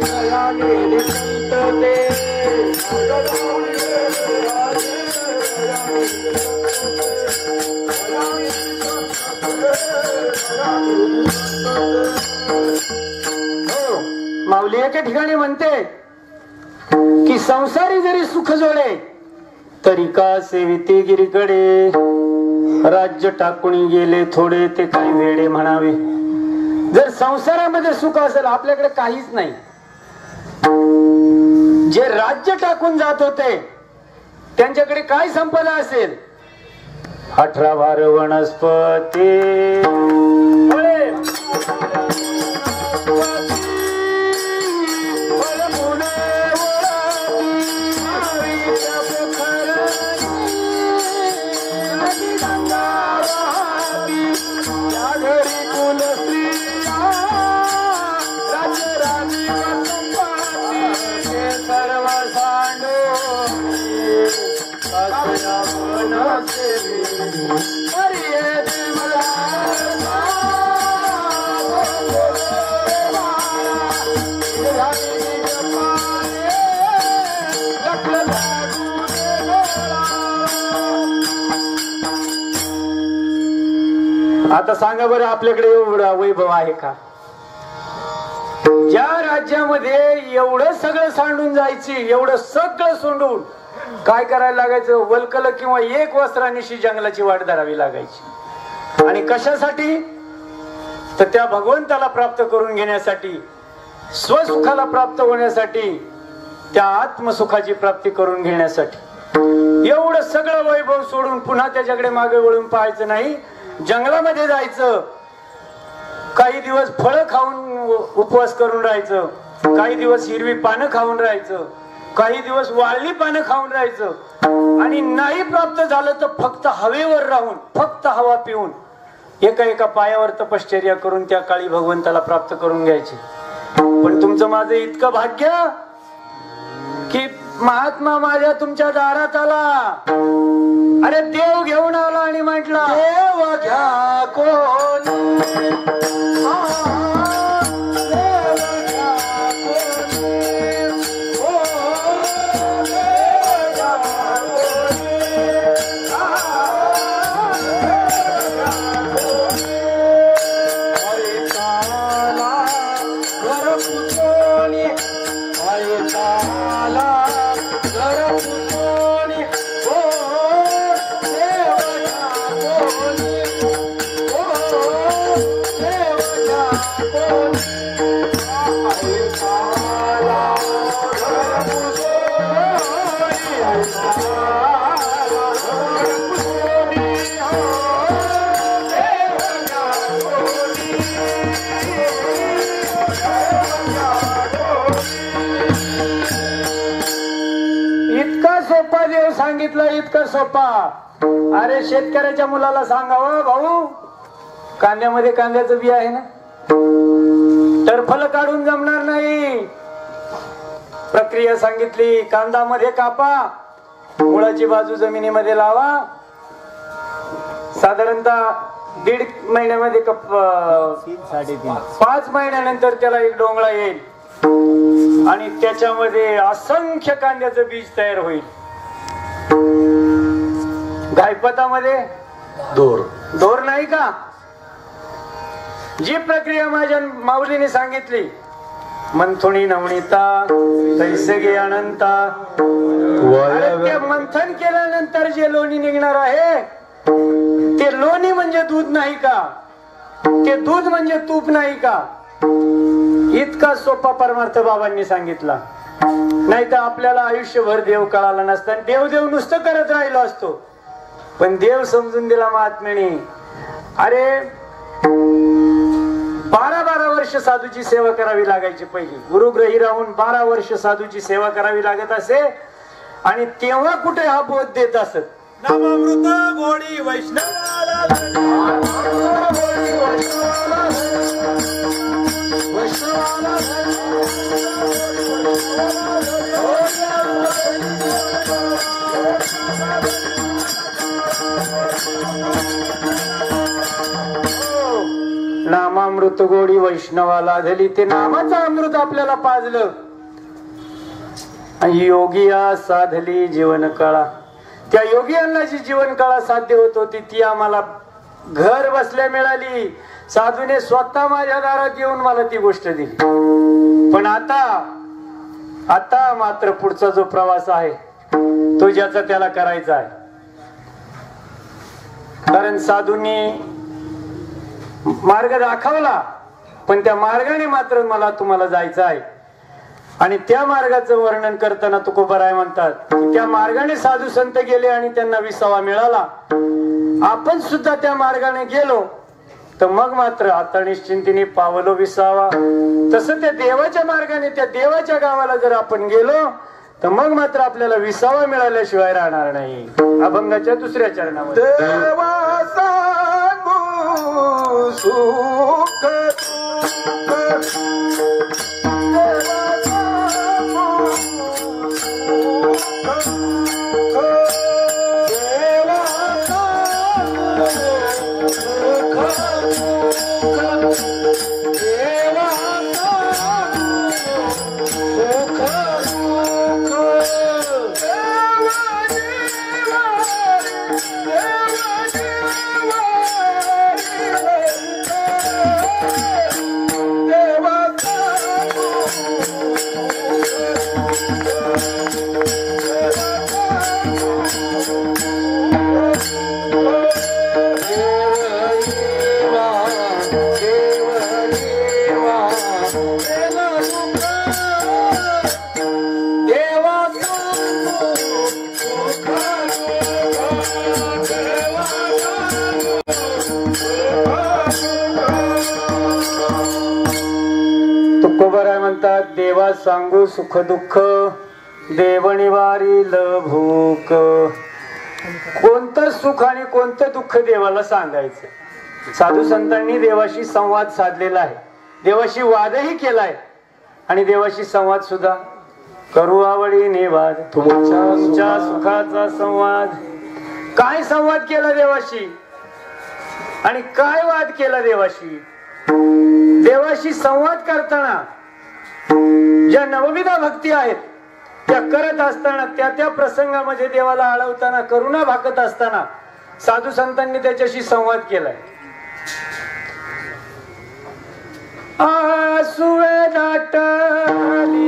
दयाने दिसंतते. स्वर्ग जाऊन गेले आधी दयाने दिसंतते. माऊली एके ठिकाणी म्हणते की संसारी जरी सुख जोडे तरी का सेविते गिरीकडे, राज्य टाकून गेले थोडे ते काही वेडे म्हणावे. जर संसारामध्ये सुख असेल, आपल्याकडे काहीच नाही, जे राज्य टाकून जात होते त्यांच्याकडे काय संपदा असेल? 18 भार वनस्पती आता सांगा बरं, आपल्याकडे एवढा वैभव आहे का? ज्या राज्यामध्ये एवढं सगळं सांडून जायची, एवढं सगळं सोडून काय करायला लागायचं? वल्कल किंवा एक वस्त्रानिशी जंगलाची वाट धरावी लागायची. आणि कशासाठी? तर त्या भगवंताला प्राप्त करून घेण्यासाठी, स्वसुखाला प्राप्त होण्यासाठी, त्या आत्मसुखाची प्राप्ती करून घेण्यासाठी. एवढं सगळं वैभव सोडून पुन्हा त्याच्याकडे मागे वळून पाहायचं नाही, जंगलामध्ये जायचं, काही दिवस फळं खाऊन उपवास करून राहायचं, काही दिवस हिरवी पानं खाऊन राहायचं, काही दिवस वाळली पानं खाऊन राहायचं आणि नाही प्राप्त झालं तर फक्त हवेवर राहून, फक्त हवा पिऊन एका एका पायावर तपश्चर्या करून त्या काळी भगवंताला प्राप्त करून घ्यायचे. पण तुमचं माझं इतकं भाग्य की महात्मा माझ्या तुमच्या दारात आला. अरे देव घेऊन आला आणि म्हटला देव घ्या कोणी, सांगितलं इतकं सोपा. अरे शेतकऱ्याच्या मुलाला सांगावं, भाऊ कांद्यामध्ये कांद्याचं बी आहे ना, टरफल काढून जमणार नाही. प्रक्रिया सांगितली, कांदामध्ये कापा, मुळाची बाजू जमिनीमध्ये लावा, साधारणतः 1.5 महिन्यामध्ये 5 महिन्यानंतर त्याला एक डोंगळा येईल आणि त्याच्यामध्ये असंख्य कांद्याचं बीज तयार होईल. गायपतामध्ये दोर नाही का? जी प्रक्रिया माझ्या माऊलीने सांगितली, मंथुणी नवनीता तैसे गे अनंता. ते मंथन केल्यानंतर जे लोणी निघणार आहे ते लोणी म्हणजे दूध नाही का? ते दूध म्हणजे तूप नाही का? इतका सोपा परमार्थ बाबांनी सांगितला. नाही तर आपल्याला आयुष्यभर देव कळाला नसता, देव देव नुसतं करत राहिलो असतो. पण देव समजून दिला महात्म्याने. अरे 12 वर्ष साधूची सेवा करावी लागायची. पहिली गुरुग्रही राहून 12 वर्ष साधूची सेवा करावी लागत असे. आणि तेव्हा कुठे हा बोध देत असत. नामामृत गोडी वैष्णवाला नामामृत गोडी वैष्णवाला झाली. ते नामाचं अमृत आपल्याला पाजलं. आणि योगिया साधली जीवन कळा. त्या योगियांना जी जीवन कळा साध्य होत होती ती आम्हाला घर बसल्या मिळाली. साधूने स्वतः माझ्या दारात येऊन मला ती गोष्ट दिली. पण आता मात्र पुढचा जो प्रवास आहे तो ज्याचा त्याला करायचा आहे. कारण साधूंनी मार्ग दाखवला, पण त्या मार्गाने मात्र मला तुम्हाला जायचं आहे. आणि त्या मार्गाचं वर्णन करताना तुकोबाराय म्हणतात की त्या मार्गाने साधू संत गेले आणि त्यांना विसावा मिळाला. आपण सुद्धा त्या मार्गाने गेलो तर मग मात्र आता निश्चिंतीने पावलो विसावा. तसं त्या देवाच्या मार्गाने त्या देवाच्या गावाला जर आपण गेलो तर मग मात्र आपल्याला विसावा मिळाल्याशिवाय राहणार नाही. अभंगाच्या दुसऱ्या चरणामध्ये देवा सांगू सुख तुकोबाराय म्हणतात देवा सांगू सुख दुःख देव निवारील भूक. कोणतं सुख आणि कोणतं दुःख देवाला सांगायचं. साधू संतांनी देवाशी संवाद साधलेला आहे, देवाशी वादही केलाय आणि देवाशी संवाद सुद्धा करू आवडी निवाद तुमच्या सुखाचा संवाद. काय संवाद केला देवाशी आणि काय वाद केला देवाशी. देवाशी संवाद करताना ज्या नवविधा भक्ती आहेत त्या करत असताना त्या त्या प्रसंगामध्ये देवाला आळवताना करुणा भाकत असताना साधू संतांनी त्याच्याशी संवाद केलाय. आसुवे दाटली